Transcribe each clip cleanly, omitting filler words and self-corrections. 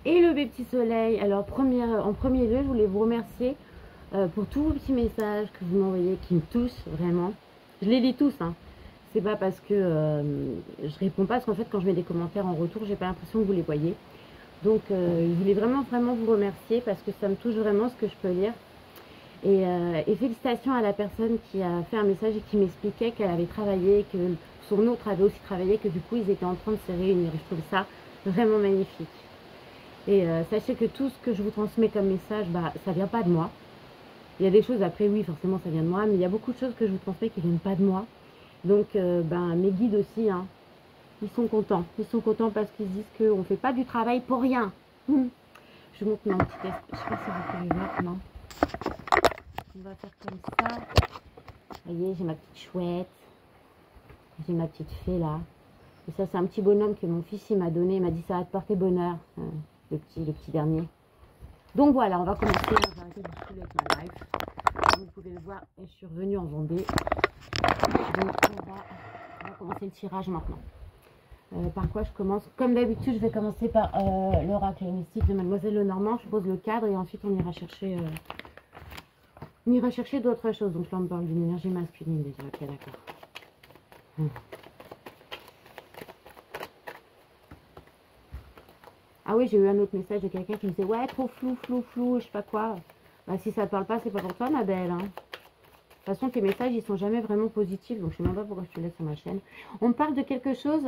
Hello mes petits soleils. Alors en premier lieu, je voulais vous remercier pour tous vos petits messages que vous m'envoyez qui me touchent vraiment. Je les lis tous, hein. C'est pas parce que je réponds pas, parce qu'en fait quand je mets des commentaires en retour, j'ai pas l'impression que vous les voyez. Donc je voulais vraiment vous remercier parce que ça me touche vraiment ce que je peux lire. Et félicitations à la personne qui a fait un message et qui m'expliquait qu'elle avait travaillé, que son autre avait aussi travaillé, que du coup ils étaient en train de se réunir. Je trouve ça vraiment magnifique. Et sachez que tout ce que je vous transmets comme message, ça vient pas de moi. Il y a des choses, après oui, forcément ça vient de moi, mais il y a beaucoup de choses que je vous transmets qui viennent pas de moi. Donc mes guides aussi, hein, ils sont contents. Ils sont contents parce qu'ils disent qu'on ne fait pas du travail pour rien. Je vous montre mon petit test. Je sais pas si vous pouvez voir, non. On va faire comme ça. Vous voyez, j'ai ma petite chouette. J'ai ma petite fée là. Et ça, c'est un petit bonhomme que mon fils il m'a donné. Il m'a dit ça va te porter bonheur. Le petit dernier. Donc voilà, on va commencer. On va arrêter de vous saouler avec ma live. Comme vous pouvez le voir, je suis revenue en Vendée. Donc on va commencer le tirage maintenant. Par quoi je commence? Comme d'habitude, je vais commencer par l'oracle mystique de Mademoiselle Lenormand. Je pose le cadre et ensuite on ira chercher d'autres choses. Donc là, on parle d'une énergie masculine déjà. Ok, d'accord. Ah oui, j'ai eu un autre message de quelqu'un qui me disait ouais, trop flou, je sais pas quoi. Bah si ça te parle pas, c'est pas pour toi, ma belle. Hein. De toute façon, tes messages, ils sont jamais vraiment positifs, donc je sais même pas pourquoi je te laisse sur ma chaîne. On parle de quelque chose,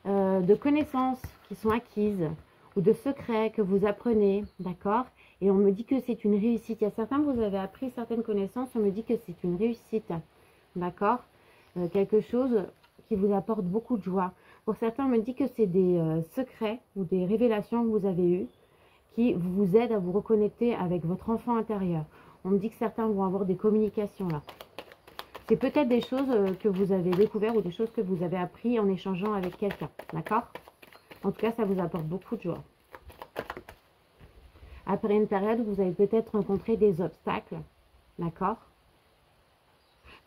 de connaissances qui sont acquises ou de secrets que vous apprenez, d'accord? Et on me dit que c'est une réussite. Il y a certains, vous avez appris certaines connaissances, on me dit que c'est une réussite, d'accord? Quelque chose qui vous apporte beaucoup de joie. Pour certains, on me dit que c'est des secrets ou des révélations que vous avez eues qui vous aident à vous reconnecter avec votre enfant intérieur. On me dit que certains vont avoir des communications là. C'est peut-être des choses que vous avez découvertes ou des choses que vous avez appris en échangeant avec quelqu'un, d'accord? En tout cas, ça vous apporte beaucoup de joie. Après une période, vous avez peut-être rencontré des obstacles, d'accord?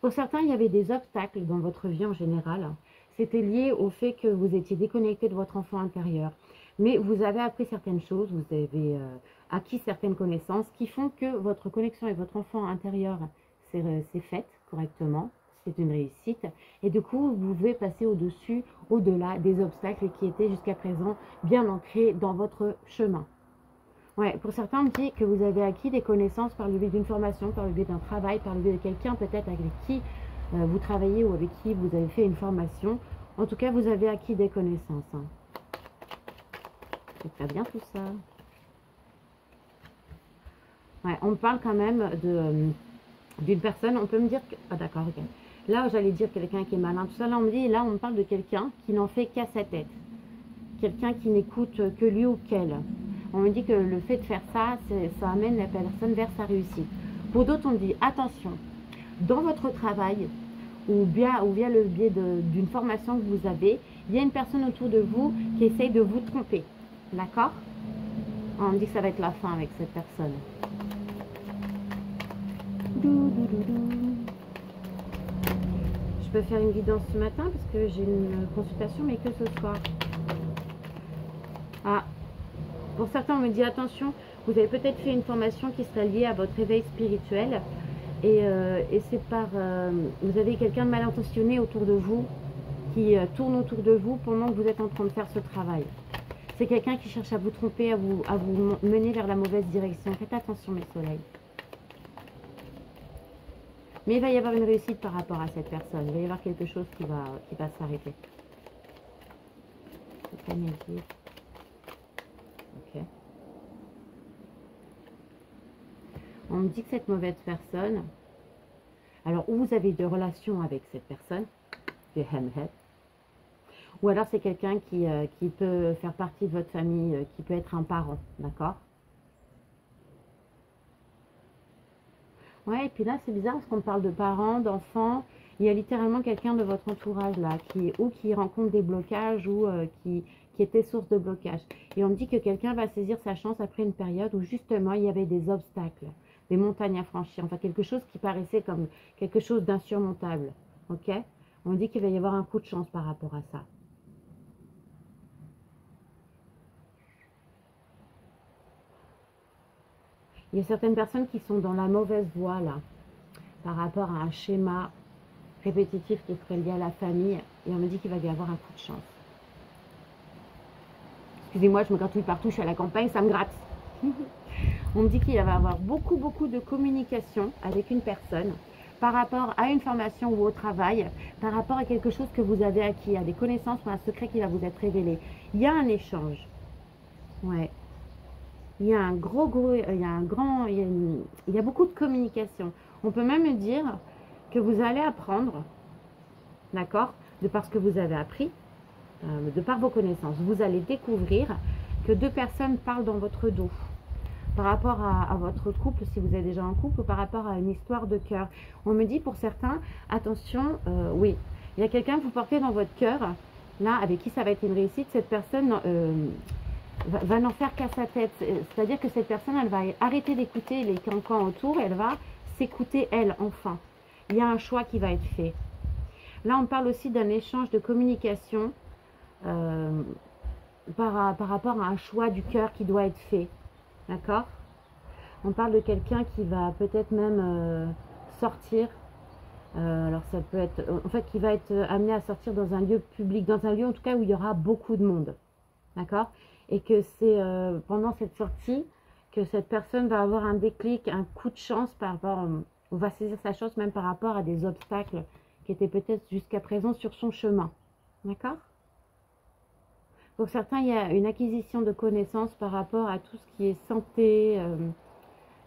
Pour certains, il y avait des obstacles dans votre vie en général. C'était lié au fait que vous étiez déconnecté de votre enfant intérieur. Mais vous avez appris certaines choses, vous avez acquis certaines connaissances qui font que votre connexion avec votre enfant intérieur s'est faite correctement. C'est une réussite. Et du coup, vous pouvez passer au-dessus, au-delà des obstacles qui étaient jusqu'à présent bien ancrés dans votre chemin. Ouais, pour certains, on dit que vous avez acquis des connaissances par le biais d'une formation, par le biais d'un travail, par le biais de quelqu'un peut-être avec qui vous travaillez ou avec qui vous avez fait une formation. En tout cas, vous avez acquis des connaissances. Hein. C'est très bien tout ça. Ouais, on parle quand même d'une personne. On peut me dire que... Ah d'accord, ok. Là, j'allais dire quelqu'un qui est malin. Tout ça, là, on me dit, là, on me parle de quelqu'un qui n'en fait qu'à sa tête. Quelqu'un qui n'écoute que lui ou qu'elle. On me dit que le fait de faire ça, ça amène la personne vers sa réussite. Pour d'autres, on me dit, attention, dans votre travail, ou via le biais d'une formation que vous avez, il y a une personne autour de vous qui essaye de vous tromper. D'accord? On me dit que ça va être la fin avec cette personne. Je peux faire une guidance ce matin parce que j'ai une consultation, mais que ce soir. Ah, pour certains, on me dit attention, vous avez peut-être fait une formation qui sera liée à votre éveil spirituel et c'est par... vous avez quelqu'un de mal intentionné autour de vous qui tourne autour de vous pendant que vous êtes en train de faire ce travail. C'est quelqu'un qui cherche à vous tromper, à vous mener vers la mauvaise direction. Faites attention mes soleils. Mais il va y avoir une réussite par rapport à cette personne. Il va y avoir quelque chose qui va s'arrêter. Ok. On me dit que cette mauvaise personne... Alors, ou vous avez des relations avec cette personne, des hem-head, ou alors c'est quelqu'un qui peut faire partie de votre famille, qui peut être un parent, d'accord? Ouais, et puis là, c'est bizarre parce qu'on parle de parents, d'enfants. Il y a littéralement quelqu'un de votre entourage là, qui rencontre des blocages ou qui était source de blocage. Et on me dit que quelqu'un va saisir sa chance après une période où justement il y avait des obstacles, des montagnes à franchir, enfin quelque chose qui paraissait comme quelque chose d'insurmontable. Ok? On me dit qu'il va y avoir un coup de chance par rapport à ça. Il y a certaines personnes qui sont dans la mauvaise voie là, par rapport à un schéma répétitif qui serait lié à la famille. Et on me dit qu'il va y avoir un coup de chance. Excusez-moi, je me gratouille partout, je suis à la campagne, ça me gratte. On me dit qu'il va y avoir beaucoup de communication avec une personne par rapport à une formation ou au travail, par rapport à quelque chose que vous avez acquis, à des connaissances ou un secret qui va vous être révélé. Il y a un échange. Ouais. Il y a un il y a beaucoup de communication. On peut même dire que vous allez apprendre, d'accord, de par ce que vous avez appris, de par vos connaissances. Vous allez découvrir que deux personnes parlent dans votre dos. Par rapport à votre couple, si vous êtes déjà en couple, ou par rapport à une histoire de cœur. On me dit pour certains, attention, oui, il y a quelqu'un que vous portez dans votre cœur, là, avec qui ça va être une réussite. Cette personne va n'en faire qu'à sa tête. C'est-à-dire que cette personne, elle va arrêter d'écouter les cancans autour, elle va s'écouter elle, enfin. Il y a un choix qui va être fait. Là, on parle aussi d'un échange de communication par rapport à un choix du cœur qui doit être fait. D'accord? On parle de quelqu'un qui va peut-être même sortir. Alors ça peut être, en fait, qui va être amené à sortir dans un lieu public, dans un lieu en tout cas où il y aura beaucoup de monde. D'accord? Et que c'est pendant cette sortie que cette personne va avoir un déclic, un coup de chance par rapport, on va saisir sa chance même par rapport à des obstacles qui étaient peut-être jusqu'à présent sur son chemin. D'accord? Pour certains, il y a une acquisition de connaissances par rapport à tout ce qui est santé.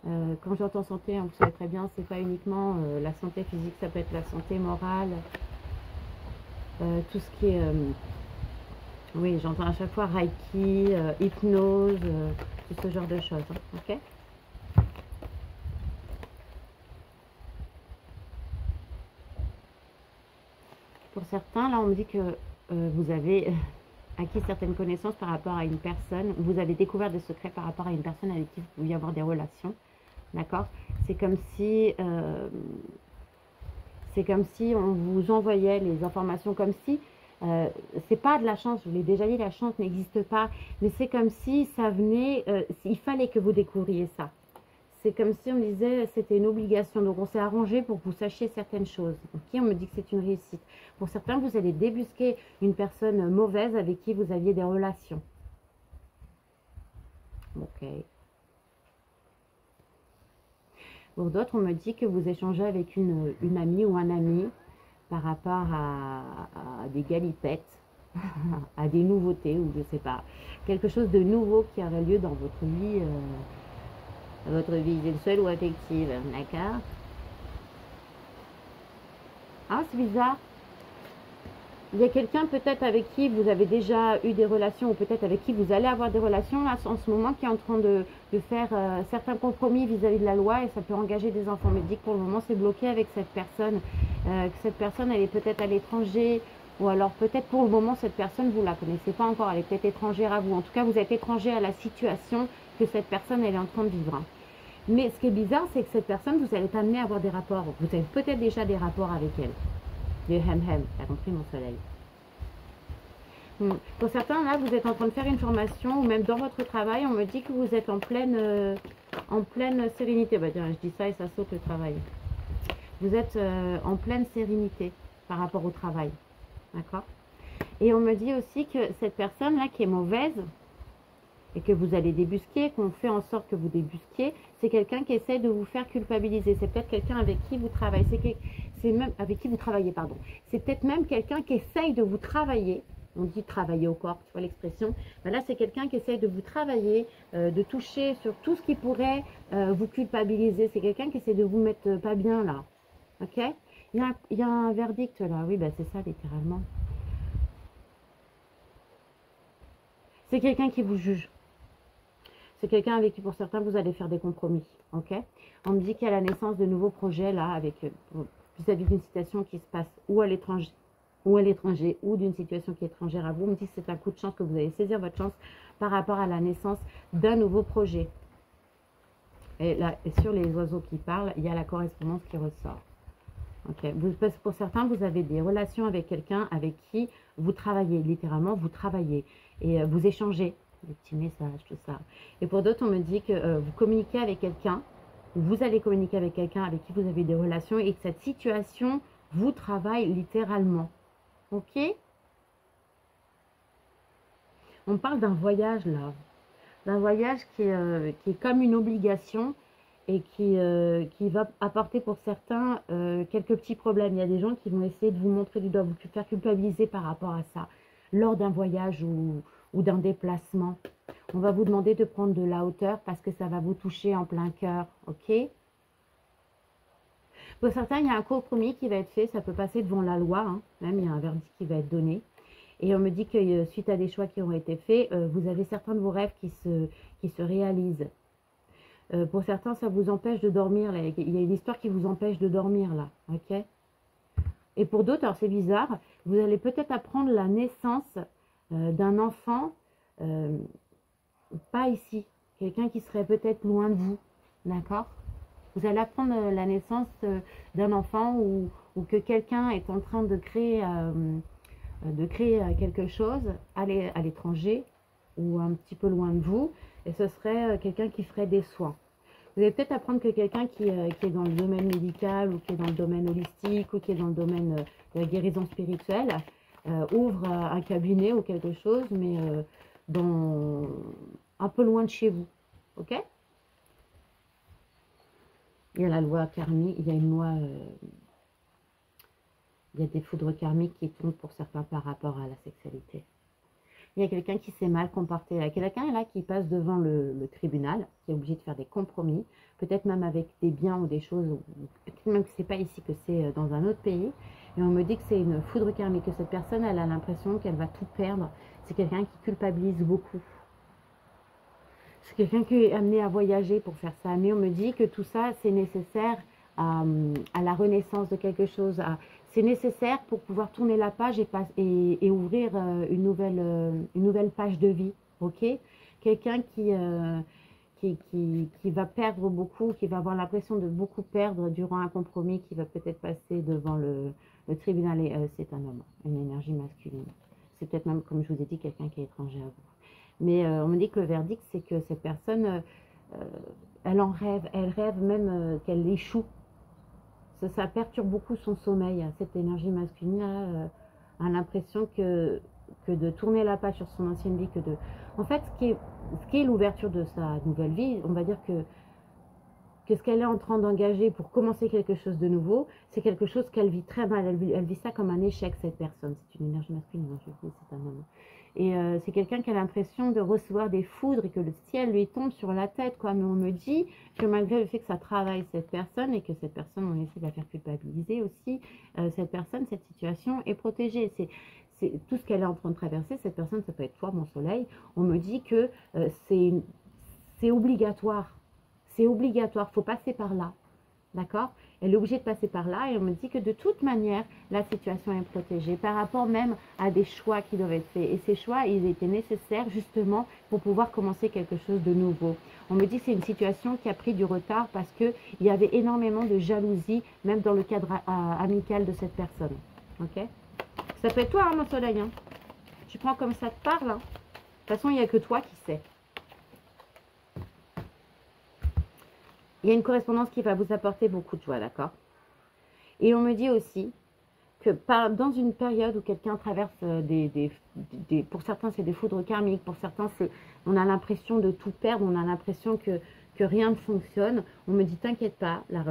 Quand j'entends santé, hein, vous savez très bien, c'est pas uniquement la santé physique, ça peut être la santé morale. Tout ce qui est... oui, j'entends à chaque fois Reiki, hypnose, tout ce genre de choses. Hein, ok? Pour certains, là, on me dit que vous avez acquis certaines connaissances par rapport à une personne, vous avez découvert des secrets par rapport à une personne avec qui vous pouviez avoir des relations, d'accord? C'est comme si on vous envoyait les informations, comme si c'est pas de la chance, je vous l'ai déjà dit, la chance n'existe pas, mais c'est comme si ça venait, il fallait que vous découvriez ça. C'est comme si on disait c'était une obligation, donc on s'est arrangé pour que vous sachiez certaines choses. Ok, on me dit que c'est une réussite. Pour certains, vous allez débusquer une personne mauvaise avec qui vous aviez des relations. Ok. Pour d'autres, on me dit que vous échangez avec une amie ou un ami par rapport à des galipettes, à des nouveautés, ou je sais pas, quelque chose de nouveau qui aurait lieu dans votre vie sexuelle ou affective, d'accord? Ah, c'est bizarre. Il y a quelqu'un peut-être avec qui vous avez déjà eu des relations, ou peut-être avec qui vous allez avoir des relations là, en ce moment, qui est en train de faire certains compromis vis-à-vis de la loi, et ça peut engager des enfants. Mais dit que pour le moment c'est bloqué avec cette personne, que cette personne elle est peut-être à l'étranger, ou alors peut-être pour le moment cette personne vous la connaissez pas encore, elle est peut-être étrangère à vous. En tout cas, vous êtes étranger à la situation que cette personne elle est en train de vivre. Mais ce qui est bizarre, c'est que cette personne, vous allez être amené à avoir des rapports. Vous avez peut-être déjà des rapports avec elle. Des hem-hem, t'as compris mon soleil. Pour certains, là, vous êtes en train de faire une formation, ou même dans votre travail, on me dit que vous êtes en pleine sérénité. Bah tiens, je dis ça et ça saute le travail. Vous êtes en pleine sérénité par rapport au travail. D'accord? Et on me dit aussi que cette personne-là qui est mauvaise, et que vous allez débusquer, qu'on fait en sorte que vous débusquiez, c'est quelqu'un qui essaie de vous faire culpabiliser. C'est peut-être quelqu'un avec qui vous travaillez. C'est même avec qui vous travaillez, pardon. C'est peut-être même quelqu'un qui essaye de vous travailler. On dit travailler au corps, tu vois l'expression. Ben là, c'est quelqu'un qui essaye de vous travailler, de toucher sur tout ce qui pourrait vous culpabiliser. C'est quelqu'un qui essaie de vous mettre pas bien là. Ok? Il y a un verdict là. Oui, ben c'est ça littéralement. C'est quelqu'un qui vous juge. C'est quelqu'un avec qui, pour certains, vous allez faire des compromis. Ok? On me dit qu'il y a la naissance de nouveaux projets là, avec vis-à-vis d'une situation qui se passe ou à l'étranger, ou d'une situation qui est étrangère à vous. On me dit que c'est un coup de chance, que vous allez saisir votre chance par rapport à la naissance d'un nouveau projet. Et là, sur les oiseaux qui parlent, il y a la correspondance qui ressort. Ok? Pour certains, vous avez des relations avec quelqu'un avec qui vous travaillez, littéralement, vous travaillez et vous échangez. des petits messages, tout ça. Et pour d'autres, on me dit que vous communiquez avec quelqu'un, ou vous allez communiquer avec quelqu'un avec qui vous avez des relations et que cette situation vous travaille littéralement. Ok? On parle d'un voyage là, d'un voyage qui est comme une obligation et qui va apporter pour certains quelques petits problèmes. Il y a des gens qui vont essayer de vous montrer du doigt, vous faire culpabiliser par rapport à ça, lors d'un voyage ou d'un déplacement. On va vous demander de prendre de la hauteur parce que ça va vous toucher en plein cœur, ok? Pour certains, il y a un compromis qui va être fait, ça peut passer devant la loi, hein, même il y a un verdict qui va être donné. Et on me dit que suite à des choix qui ont été faits, vous avez certains de vos rêves qui se réalisent. Pour certains, ça vous empêche de dormir. Là. Il y a une histoire qui vous empêche de dormir là, ok? Et pour d'autres, alors c'est bizarre, vous allez peut-être apprendre la naissance d'un enfant, pas ici, quelqu'un qui serait peut-être loin de vous, d'accord? Vous allez apprendre la naissance d'un enfant ou que quelqu'un est en train de créer quelque chose à l'étranger ou un petit peu loin de vous, et ce serait quelqu'un qui ferait des soins. Vous allez peut-être apprendre que quelqu'un qui est dans le domaine médical ou qui est dans le domaine holistique ou qui est dans le domaine de la guérison spirituelle ouvre un cabinet ou quelque chose, mais un peu loin de chez vous. Ok? Il y a la loi karmique, il y a une loi, il y a des foudres karmiques qui tombent pour certains par rapport à la sexualité. Il y a quelqu'un qui s'est mal comporté. Il y a quelqu'un là qui passe devant le tribunal, qui est obligé de faire des compromis, peut-être même avec des biens ou des choses, peut-être même que ce n'est pas ici, que c'est dans un autre pays. Et on me dit que c'est une foudre karmique, que cette personne, elle a l'impression qu'elle va tout perdre. C'est quelqu'un qui culpabilise beaucoup. C'est quelqu'un qui est amené à voyager pour faire ça. Mais on me dit que tout ça, c'est nécessaire à la renaissance de quelque chose. C'est nécessaire pour pouvoir tourner la page et ouvrir une nouvelle page de vie. Ok? Quelqu'un qui va perdre beaucoup, qui va avoir l'impression de beaucoup perdre durant un compromis, qui va peut-être passer devant le tribunal. Et c'est un homme, une énergie masculine. C'est peut-être même, comme je vous ai dit, quelqu'un qui est étranger à vous. Mais on me dit que le verdict, c'est que cette personne, elle en rêve. Elle rêve même qu'elle échoue. Ça perturbe beaucoup son sommeil. Cette énergie masculine a l'impression que de tourner la page sur son ancienne vie, en fait, ce qui est l'ouverture de sa nouvelle vie, on va dire que ce qu'elle est en train d'engager pour commencer quelque chose de nouveau, c'est quelque chose qu'elle vit très mal. Elle vit ça comme un échec, cette personne. C'est une énergie masculine, je vous dis, c'est un homme. Et c'est quelqu'un qui a l'impression de recevoir des foudres et que le ciel lui tombe sur la tête, quoi. Mais on me dit que malgré le fait que ça travaille cette personne et que cette personne, on essaie de la faire culpabiliser aussi, cette personne, cette situation est protégée. C'est tout ce qu'elle est en train de traverser. Cette personne, ça peut être toi, mon soleil. On me dit que c'est obligatoire. C'est obligatoire, il faut passer par là. D'accord? Elle est obligée de passer par là et on me dit que de toute manière, la situation est protégée par rapport même à des choix qui doivent être faits. Et ces choix, ils étaient nécessaires justement pour pouvoir commencer quelque chose de nouveau. On me dit que c'est une situation qui a pris du retard parce qu'il y avait énormément de jalousie, même dans le cadre amical de cette personne. Ok? Ça peut être toi, hein, mon soleil. Hein. Tu prends comme ça te parle. Hein. De toute façon, il n'y a que toi qui sais. Il y a une correspondance qui va vous apporter beaucoup de joie, d'accord? Et on me dit aussi que dans une période où quelqu'un traverse pour certains, c'est des foudres karmiques, pour certains, on a l'impression de tout perdre, on a l'impression que rien ne fonctionne. On me dit, t'inquiète pas, la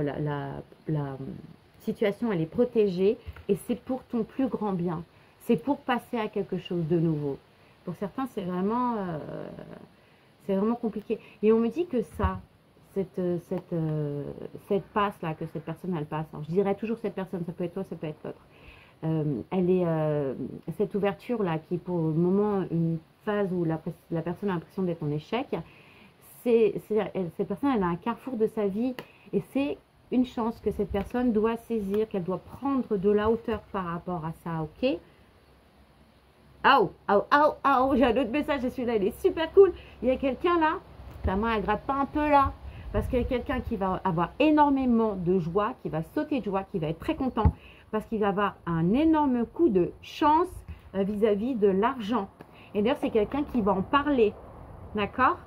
situation, elle est protégée et c'est pour ton plus grand bien. C'est pour passer à quelque chose de nouveau. Pour certains, c'est vraiment compliqué. Et on me dit que cette passe là que cette personne elle passe, alors je dirais toujours cette personne, ça peut être toi, ça peut être l'autre, cette ouverture là qui est pour le moment une phase où la personne a l'impression d'être en échec, cette personne elle a un carrefour de sa vie et c'est une chance que cette personne doit saisir, qu'elle doit prendre de la hauteur par rapport à ça, ok? J'ai un autre message et celui-là il est super cool. Il y a quelqu'un là, ta main elle gratte pas un peu là? Parce qu'il y a quelqu'un qui va avoir énormément de joie, qui va sauter de joie, qui va être très content, parce qu'il va avoir un énorme coup de chance vis-à-vis de l'argent. Et d'ailleurs, c'est quelqu'un qui va en parler. D'accord?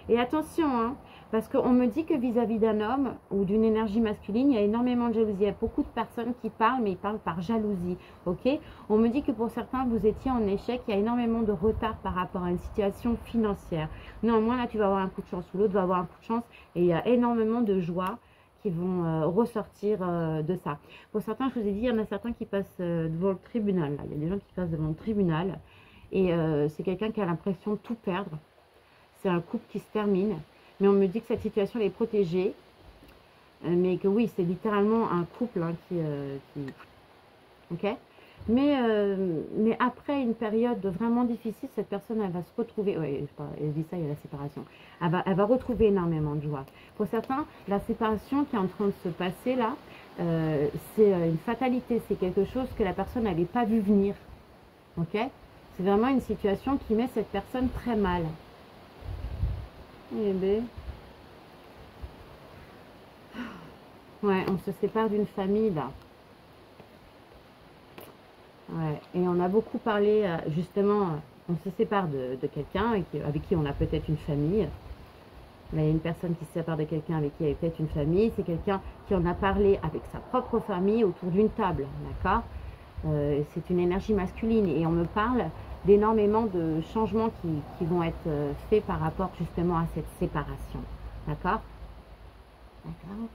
Et attention, hein, parce qu'on me dit que vis-à-vis d'un homme ou d'une énergie masculine, il y a énormément de jalousie. Il y a beaucoup de personnes qui parlent, mais ils parlent par jalousie. Ok? On me dit que pour certains, vous étiez en échec. Il y a énormément de retard par rapport à une situation financière. Néanmoins, là, tu vas avoir un coup de chance ou l'autre va avoir un coup de chance. Et il y a énormément de joie qui vont ressortir de ça. Pour certains, je vous ai dit, il y en a certains qui passent devant le tribunal. Là. Il y a des gens qui passent devant le tribunal. Et c'est quelqu'un qui a l'impression de tout perdre. C'est un couple qui se termine, mais on me dit que cette situation elle est protégée, mais que oui, c'est littéralement un couple hein, ok. Mais après une période vraiment difficile, cette personne elle va se retrouver, ouais, elle dit ça, il y a la séparation, elle va retrouver énormément de joie. Pour certains, la séparation qui est en train de se passer là, c'est une fatalité, c'est quelque chose que la personne n'avait pas vu venir, ok. C'est vraiment une situation qui met cette personne très mal. Eh ben, ouais, on se sépare d'une famille là. Ouais, et on a beaucoup parlé, justement, on se sépare de quelqu'un avec qui on a peut-être une famille. Là, il y a une personne qui se sépare de quelqu'un avec qui il y a peut-être une famille. C'est quelqu'un qui en a parlé avec sa propre famille autour d'une table, d'accord? C'est une énergie masculine et on me parle d'énormément de changements qui vont être faits par rapport justement à cette séparation, d'accord? D'accord.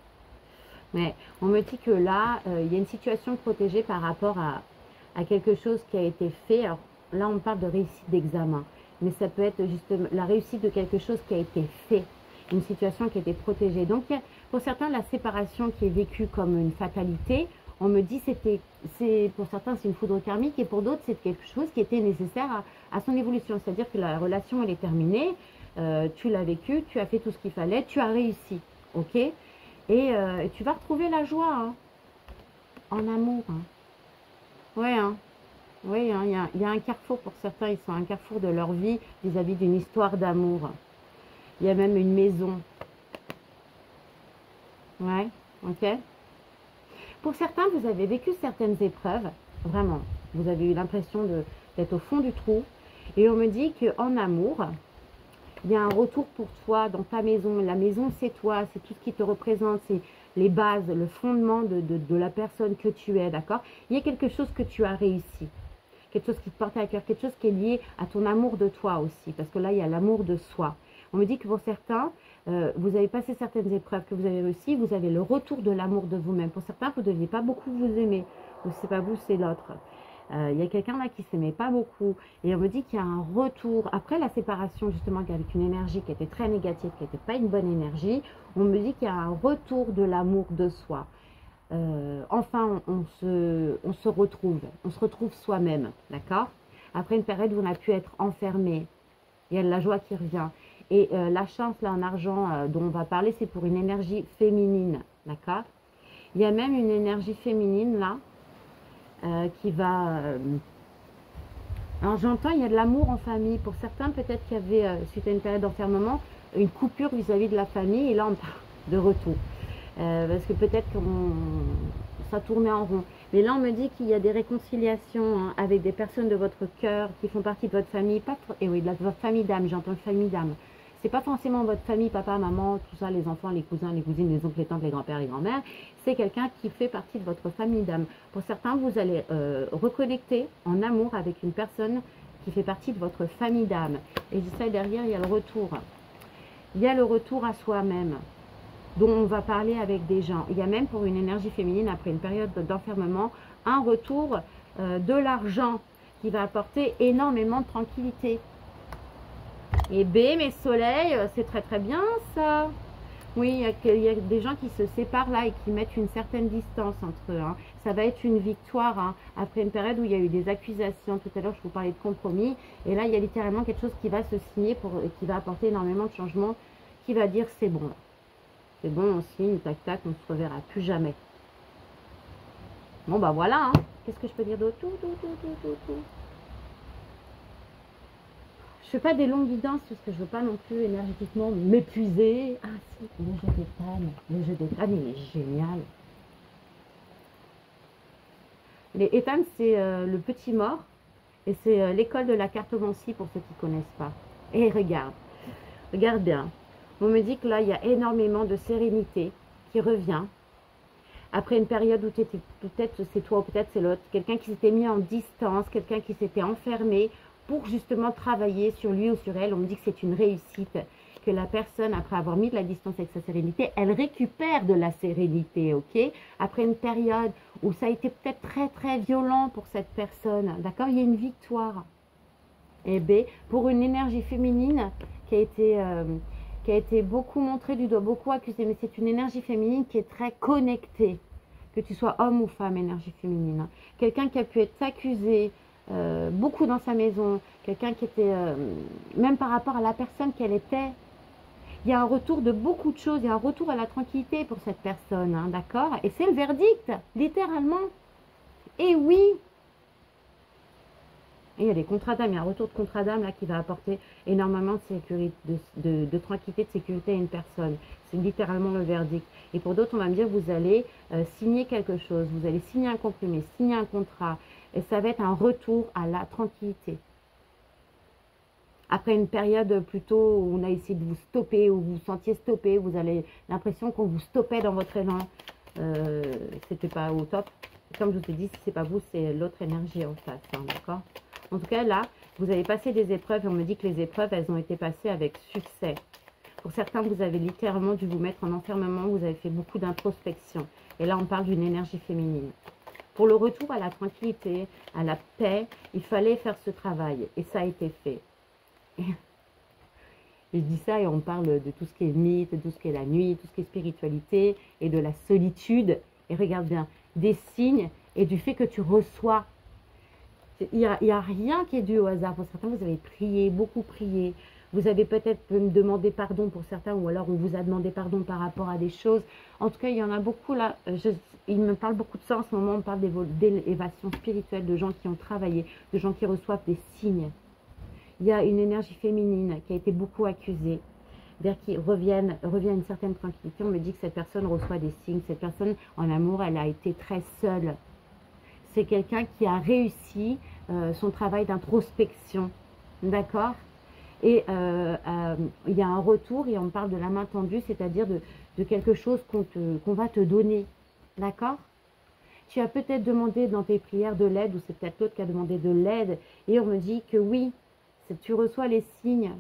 Mais on me dit que là, il y a une situation protégée par rapport à quelque chose qui a été fait. Alors là, on parle de réussite d'examen, mais ça peut être justement la réussite de quelque chose qui a été fait, une situation qui a été protégée. Donc, pour certains, la séparation qui est vécue comme une fatalité, on me dit pour certains, c'est une foudre karmique, et pour d'autres, c'est quelque chose qui était nécessaire à son évolution. C'est-à-dire que la relation, elle est terminée, tu l'as vécu, tu as fait tout ce qu'il fallait, tu as réussi, ok? Et tu vas retrouver la joie hein, en amour. Hein. Ouais, hein. Oui, hein, il y a un carrefour pour certains, ils sont à un carrefour de leur vie vis-à-vis d'une histoire d'amour. Il y a même une maison. Ouais, ok. Pour certains, vous avez vécu certaines épreuves, vraiment. Vous avez eu l'impression d'être au fond du trou. Et on me dit qu'en amour, il y a un retour pour toi dans ta maison. La maison, c'est toi, c'est tout ce qui te représente, c'est les bases, le fondement de la personne que tu es, d'accord? Il y a quelque chose que tu as réussi, quelque chose qui te porte à cœur, quelque chose qui est lié à ton amour de toi aussi, parce que là, il y a l'amour de soi. On me dit que pour certains, vous avez passé certaines épreuves que vous avez réussi, vous avez le retour de l'amour de vous-même. Pour certains, vous ne deviez pas beaucoup vous aimer, ou c'est pas vous, c'est l'autre. Il y a quelqu'un là qui ne s'aimait pas beaucoup et on me dit qu'il y a un retour après la séparation justement avec une énergie qui était très négative, qui n'était pas une bonne énergie. On me dit qu'il y a un retour de l'amour de soi. Enfin on se retrouve soi-même, d'accord? Après une période où on a pu être enfermé, il y a de la joie qui revient. Et la chance là en argent dont on va parler, c'est pour une énergie féminine, d'accord? Il y a même une énergie féminine là qui va... alors j'entends, il y a de l'amour en famille. Pour certains, peut-être qu'il y avait, suite à une période d'enfermement, une coupure vis-à-vis de la famille. Et là, on parle de retour. Parce que peut-être que ça tournait en rond. Mais là, on me dit qu'il y a des réconciliations hein, avec des personnes de votre cœur qui font partie de votre famille. Et oui, de votre famille d'âme, j'entends famille d'âme. C'est pas forcément votre famille, papa, maman, tout ça, les enfants, les cousins, les cousines, les oncles, les tantes, les grands-pères, les grands-mères. C'est quelqu'un qui fait partie de votre famille d'âme. Pour certains, vous allez reconnecter en amour avec une personne qui fait partie de votre famille d'âme. Et je sais, derrière, il y a le retour. Il y a le retour à soi-même, dont on va parler avec des gens. Il y a même pour une énergie féminine, après une période d'enfermement, un retour de l'argent qui va apporter énormément de tranquillité. Et B, mes soleils, c'est très très bien ça. Oui, il y a des gens qui se séparent là et qui mettent une certaine distance entre eux. Hein. Ça va être une victoire hein, après une période où il y a eu des accusations. Tout à l'heure, je vous parlais de compromis. Et là, il y a littéralement quelque chose qui va se signer, qui va apporter énormément de changements, qui va dire c'est bon. C'est bon, on signe, tac tac, on se reverra plus jamais. Bon, bah voilà. Hein. Qu'est-ce que je peux dire d'autre? Tout. Je fais pas des longues guidances parce que je veux pas non plus énergétiquement m'épuiser. Ah si, le jeu des pannes. Le jeu des pannes, il est génial. Les Ethan, c'est le petit mort. Et c'est l'école de la cartomancie pour ceux qui ne connaissent pas. Et regarde. Regarde bien. On me dit que là, il y a énormément de sérénité qui revient. Après une période où peut-être c'est toi ou peut-être c'est l'autre, quelqu'un qui s'était mis en distance, quelqu'un qui s'était enfermé pour justement travailler sur lui ou sur elle. On me dit que c'est une réussite, que la personne, après avoir mis de la distance avec sa sérénité, elle récupère de la sérénité, ok? Après une période où ça a été peut-être très très violent pour cette personne, d'accord? Il y a une victoire. Et B, pour une énergie féminine qui a été beaucoup montrée du doigt, beaucoup accusée, mais c'est une énergie féminine qui est très connectée, que tu sois homme ou femme, énergie féminine. Quelqu'un qui a pu être accusé beaucoup dans sa maison, quelqu'un qui était, même par rapport à la personne qu'elle était, il y a un retour de beaucoup de choses, il y a un retour à la tranquillité pour cette personne, hein, d'accord? Et c'est le verdict, littéralement. Et oui, et il y a des contrats d'âme, il y a un retour de contrat d'âme là qui va apporter énormément de sécurité, de tranquillité, de sécurité à une personne. C'est littéralement le verdict. Et pour d'autres, on va me dire, vous allez signer quelque chose, vous allez signer un compromis, signer un contrat. Et ça va être un retour à la tranquillité. Après une période plutôt où on a essayé de vous stopper, où vous vous sentiez stoppé, vous avez l'impression qu'on vous stoppait dans votre élan. C'était pas au top. Comme je vous ai dit, si c'est pas vous, c'est l'autre énergie en face, hein, d'accord? En tout cas, là, vous avez passé des épreuves et on me dit que les épreuves, elles ont été passées avec succès. Pour certains, vous avez littéralement dû vous mettre en enfermement, vous avez fait beaucoup d'introspection. Et là, on parle d'une énergie féminine. Pour le retour à la tranquillité, à la paix, il fallait faire ce travail. Et ça a été fait. Et je dis ça et on parle de tout ce qui est mythe, de tout ce qui est la nuit, tout ce qui est spiritualité et de la solitude. Et regarde bien, des signes et du fait que tu reçois. Il y a rien qui est dû au hasard. Pour certains, vous avez prié, beaucoup prié. Vous avez peut-être demandé pardon pour certains ou alors on vous a demandé pardon par rapport à des choses. En tout cas, il y en a beaucoup là. Il me parle beaucoup de ça en ce moment. On parle d'élévation spirituelle, de gens qui ont travaillé, de gens qui reçoivent des signes. Il y a une énergie féminine qui a été beaucoup accusée, vers qui revient une certaine tranquillité. On me dit que cette personne reçoit des signes. Cette personne, en amour, elle a été très seule. C'est quelqu'un qui a réussi son travail d'introspection. D'accord? Et il y a un retour et on parle de la main tendue, c'est-à-dire de quelque chose qu'on va te donner. D'accord? Tu as peut-être demandé dans tes prières de l'aide ou c'est peut-être l'autre qui a demandé de l'aide et on me dit que oui, tu reçois les signes.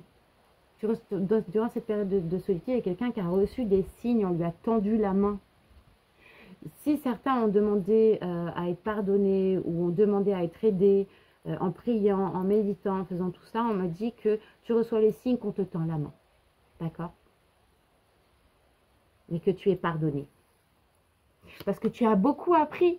Durant cette période de solitude, il y a quelqu'un qui a reçu des signes, on lui a tendu la main. Si certains ont demandé à être pardonnés ou ont demandé à être aidés en priant, en méditant, en faisant tout ça, on me dit que tu reçois les signes qu'on te tend la main. D'accord? Et que tu es pardonné. Parce que tu as beaucoup appris.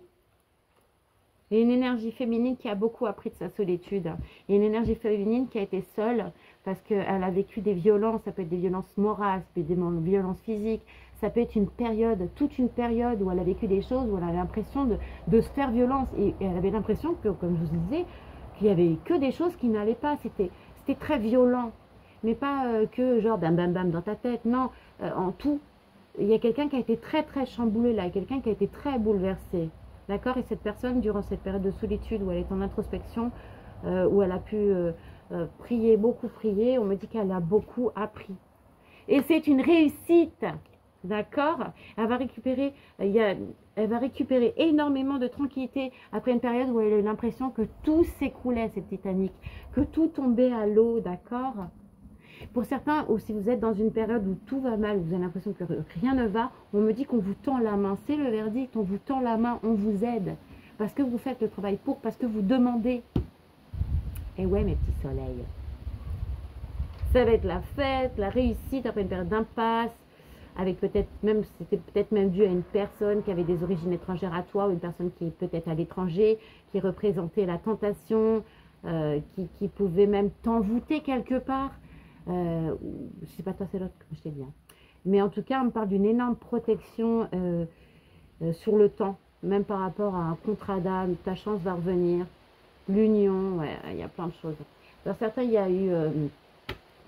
Il y a une énergie féminine qui a beaucoup appris de sa solitude. Il y a une énergie féminine qui a été seule parce qu'elle a vécu des violences. Ça peut être des violences morales, ça peut être des violences physiques. Ça peut être une période, toute une période où elle a vécu des choses, où elle avait l'impression de se faire violence. Et elle avait l'impression que, comme je vous disais, qu'il n'y avait que des choses qui n'allaient pas. C'était très violent. Mais pas que genre bam bam bam dans ta tête. Non, en tout. Il y a quelqu'un qui a été très très chamboulé là. Quelqu'un qui a été très bouleversé. D'accord? Et cette personne, durant cette période de solitude où elle est en introspection, où elle a pu prier, beaucoup prier, on me dit qu'elle a beaucoup appris. Et c'est une réussite. D'accord? Elle va récupérer, elle va récupérer énormément de tranquillité après une période où elle a eu l'impression que tout s'écroulait, cette Titanic, que tout tombait à l'eau. D'accord? Pour certains, ou si vous êtes dans une période où tout va mal, où vous avez l'impression que rien ne va, on me dit qu'on vous tend la main. C'est le verdict, on vous tend la main, on vous aide. Parce que vous faites le travail pour, parce que vous demandez. Et ouais, mes petits soleils. Ça va être la fête, la réussite après une période d'impasse, avec c'était peut-être même dû à une personne qui avait des origines étrangères à toi, ou une personne qui est peut-être à l'étranger, qui représentait la tentation, qui pouvait même t'envoûter quelque part. Je sais pas toi c'est l'autre comme je t'ai dit, hein. Mais en tout cas on me parle d'une énorme protection sur le temps, même par rapport à un contrat d'âme, ta chance va revenir, l'union, ouais, il y a plein de choses. Dans certains il y a eu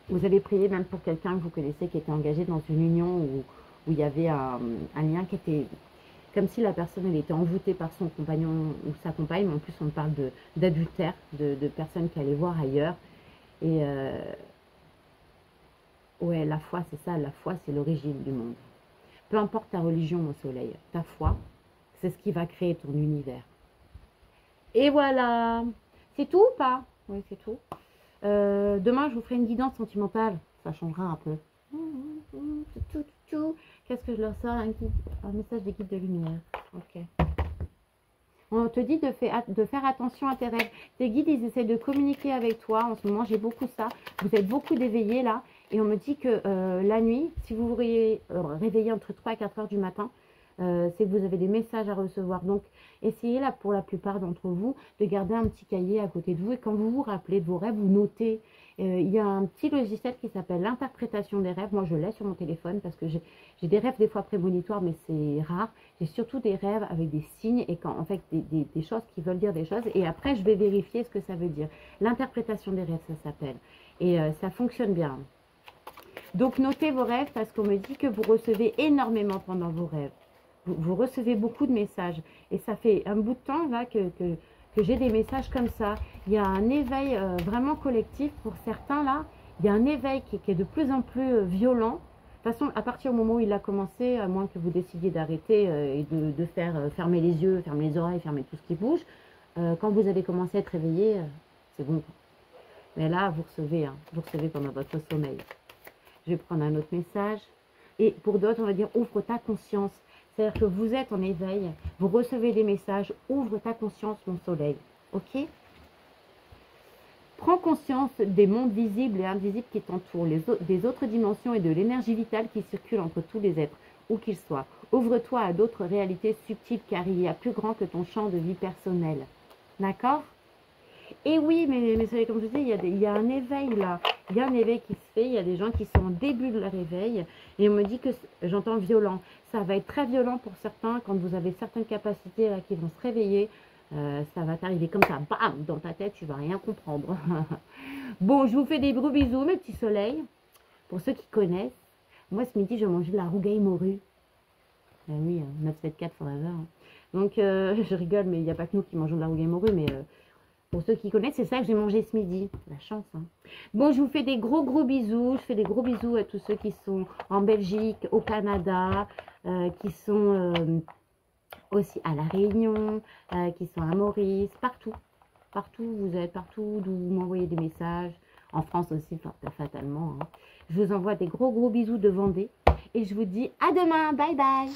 vous avez prié même pour quelqu'un que vous connaissez qui était engagé dans une union où il y avait un lien qui était comme si la personne elle était envoûtée par son compagnon ou sa compagne, mais en plus on parle d'adultère, de personnes qui allaient voir ailleurs. Et Ouais, la foi, c'est ça. La foi, c'est l'origine du monde. Peu importe ta religion, mon soleil, ta foi, c'est ce qui va créer ton univers. Et voilà. C'est tout ou pas? Oui, c'est tout. Demain, je vous ferai une guidance sentimentale. Ça changera un peu. Qu'est-ce que je leur sors? Un message des guides de lumière. Ok. On te dit de faire attention à tes rêves. Tes guides, ils essaient de communiquer avec toi. En ce moment, j'ai beaucoup ça. Vous êtes beaucoup d'éveillés là. Et on me dit que la nuit, si vous vous réveillez entre 3 et 4 heures du matin, c'est que vous avez des messages à recevoir. Donc, essayez là, pour la plupart d'entre vous, de garder un petit cahier à côté de vous. Et quand vous vous rappelez de vos rêves, vous notez. Il y a un petit logiciel qui s'appelle l'interprétation des rêves. Moi, je l'ai sur mon téléphone parce que j'ai des rêves des fois prémonitoires, mais c'est rare. J'ai surtout des rêves avec des signes et quand, en fait, des choses qui veulent dire des choses. Et après, je vais vérifier ce que ça veut dire. L'interprétation des rêves, ça s'appelle. Et ça fonctionne bien. Donc, notez vos rêves parce qu'on me dit que vous recevez énormément pendant vos rêves. Vous recevez beaucoup de messages. Et ça fait un bout de temps là que j'ai des messages comme ça. Il y a un éveil vraiment collectif pour certains là. Il y a un éveil qui est de plus en plus violent. De toute façon, à partir du moment où il a commencé, à moins que vous décidiez d'arrêter et de faire fermer les yeux, fermer les oreilles, fermer tout ce qui bouge, quand vous avez commencé à être réveillé, c'est bon. Mais là, vous recevez pendant votre sommeil. Je vais prendre un autre message. Et pour d'autres, on va dire, ouvre ta conscience. C'est-à-dire que vous êtes en éveil, vous recevez des messages, ouvre ta conscience, mon soleil. Ok? Prends conscience des mondes visibles et invisibles qui t'entourent, des autres dimensions et de l'énergie vitale qui circule entre tous les êtres, où qu'ils soient. Ouvre-toi à d'autres réalités subtiles car il y a plus grand que ton champ de vie personnel. D'accord? Et oui, mais comme je disais, il y a un éveil là. Il y a un éveil qui se fait. Il y a des gens qui sont au début de leur éveil. Et on me dit que, j'entends violent. Ça va être très violent pour certains quand vous avez certaines capacités là qui vont se réveiller. Ça va t'arriver comme ça, bam, dans ta tête, tu vas rien comprendre. Bon, je vous fais des gros bisous, mes petits soleils. Pour ceux qui connaissent, moi ce midi, je mangeais de la rougaille morue. Ah oui, 974 forever. Donc, je rigole, mais il n'y a pas que nous qui mangeons de la rougaille morue, mais... pour ceux qui connaissent, c'est ça que j'ai mangé ce midi. La chance, hein. Bon, je vous fais des gros bisous. Je fais des gros bisous à tous ceux qui sont en Belgique, au Canada, qui sont aussi à La Réunion, qui sont à Maurice, partout. Partout, vous êtes partout, d'où vous m'envoyez des messages. En France aussi, fatalement. Hein. Je vous envoie des gros bisous de Vendée. Et je vous dis à demain. Bye bye.